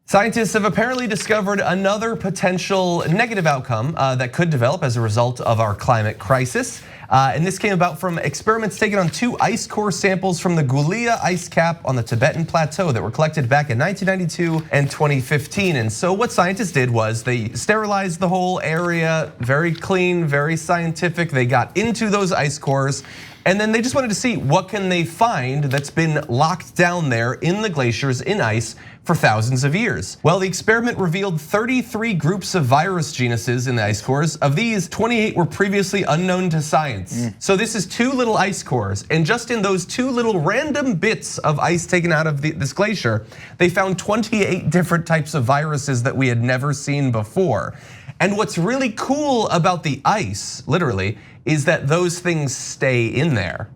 Scientists have apparently discovered another potential negative outcome that could develop as a result of our climate crisis. And this came about from experiments taken on 2 ice core samples from the Glacier ice cap on the Tibetan plateau that were collected back in 1992 and 2015. And so what scientists did was they sterilized the whole area, very clean, very scientific. They got into those ice cores, and then they just wanted to see what can they find that's been locked down there in the glaciers, in ice, for thousands of years. Well, the experiment revealed 33 groups of virus genuses in the ice cores. Of these, 28 were previously unknown to science. So this is 2 little ice cores, and just in those 2 little random bits of ice taken out of this glacier, they found 28 different types of viruses that we had never seen before. And what's really cool about the ice, literally, is that those things stay in there.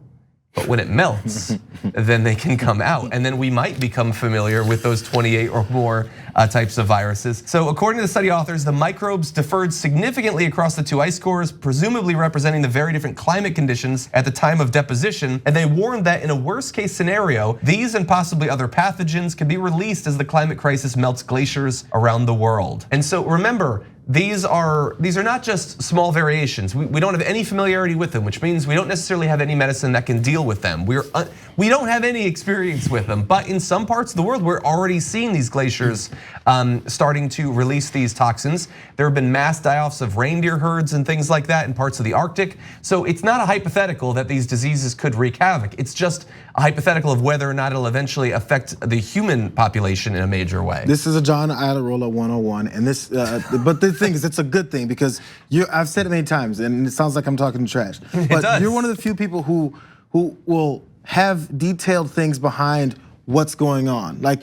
But when it melts, then they can come out, and then we might become familiar with those 28 or more types of viruses. So according to the study authors, the microbes differed significantly across the 2 ice cores, presumably representing the very different climate conditions at the time of deposition. And they warned that in a worst case scenario, these and possibly other pathogens can be released as the climate crisis melts glaciers around the world. And so remember, these are not just small variations. We don't have any familiarity with them, which means we don't necessarily have any medicine that can deal with them. We don't have any experience with them, but in some parts of the world, we're already seeing these glaciers starting to release these toxins. There have been mass die-offs of reindeer herds and things like that in parts of the Arctic. So it's not a hypothetical that these diseases could wreak havoc. It's just a hypothetical of whether or not it'll eventually affect the human population in a major way. This is a John Iadarola 101, and this, but the thing is, it's a good thing because I've said it many times, and it sounds like I'm talking trash. But you're one of the few people who will have detailed things behind what's going on. Like,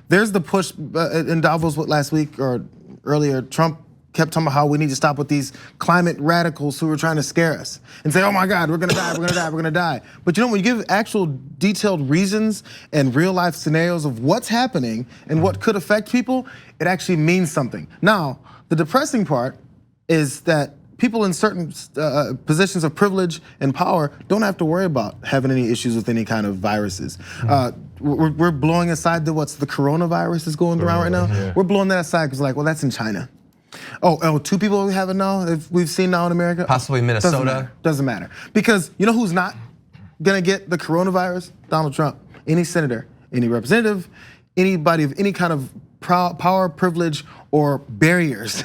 there's the push in Davos last week or earlier. Trump kept talking about how we need to stop with these climate radicals who are trying to scare us and say, oh my God, we're gonna die, we're gonna die, we're gonna die. But when you give actual detailed reasons and real life scenarios of what's happening and what could affect people, it actually means something. Now, the depressing part is that people in certain positions of privilege and power don't have to worry about having any issues with any kind of viruses. We're blowing aside the coronavirus is going around right now. Yeah. We're blowing that aside because well, that's in China. Oh, 2 people we have it now, if we've seen now in America? Possibly Minnesota. Doesn't matter. Because you know who's not gonna get the coronavirus? Donald Trump. Any senator, any representative, anybody of any kind of power, privilege, or barriers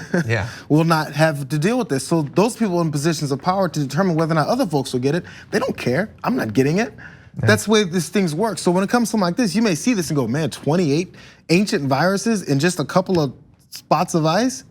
will not have to deal with this. So those people in positions of power to determine whether or not other folks will get it, they don't care. I'm not getting it. That's the way these things work. So when it comes to something like this, you may see this and go, man, 28 ancient viruses in just a couple of spots of ice?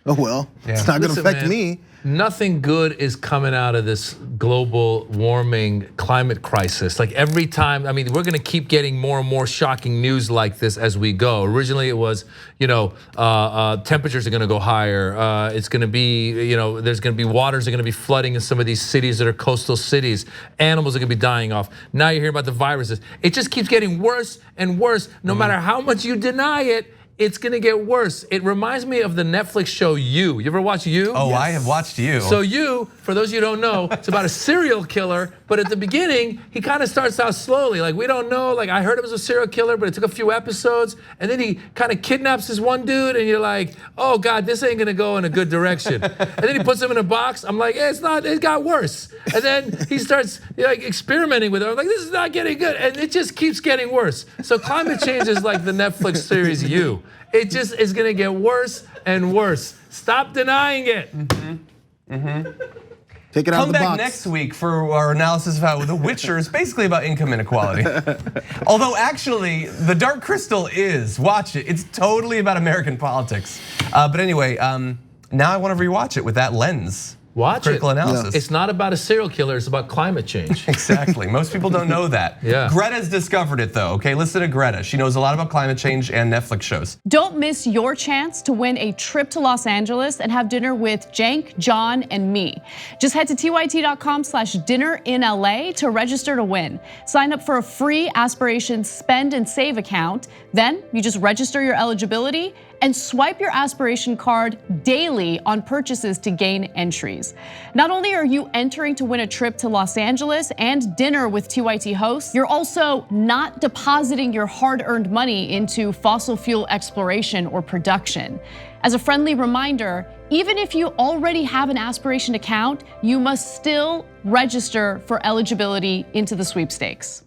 Oh well, it's not gonna affect me. Nothing good is coming out of this global warming climate crisis. Like every time, I mean, we're gonna keep getting more and more shocking news like this as we go. Originally it was, temperatures are gonna go higher. It's gonna be, there's gonna be waters are gonna be flooding in some of these cities that are coastal cities. Animals are gonna be dying off. Now you hear about the viruses. It just keeps getting worse and worse. No matter how much you deny it, it's gonna get worse. It reminds me of the Netflix show You. You ever watch You? Oh, yes. I have watched You. So You, for those of you who don't know, it's about a serial killer, but at the beginning, he kind of starts out slowly. Like we don't know, I heard it was a serial killer, but it took a few episodes, and then he kind of kidnaps this one dude, and you're like, oh God, this ain't gonna go in a good direction. And then he puts him in a box, I'm like, it got worse. And then he starts experimenting with it. I'm like, this is not getting good, and it just keeps getting worse. So climate change is like the Netflix series You. It just is gonna get worse and worse. Stop denying it. Take it out of the box. Come back next week for our analysis of how The Witcher is basically about income inequality. Although actually, The Dark Crystal is, watch it. It's totally about American politics. But anyway, now I want to rewatch it with that lens. Watch critical analysis. It's not about a serial killer, it's about climate change. Exactly, most people don't know that. Greta's discovered it though, okay? Listen to Greta. She knows a lot about climate change and Netflix shows. Don't miss your chance to win a trip to Los Angeles and have dinner with Cenk, John, and me. Just head to tyt.com/dinnerinla to register to win. Sign up for a free Aspirations Spend and Save account. Then you just register your eligibility and swipe your aspiration card daily on purchases to gain entries. Not only are you entering to win a trip to Los Angeles and dinner with TYT hosts, you're also not depositing your hard-earned money into fossil fuel exploration or production. As a friendly reminder, even if you already have an aspiration account, you must still register for eligibility into the sweepstakes.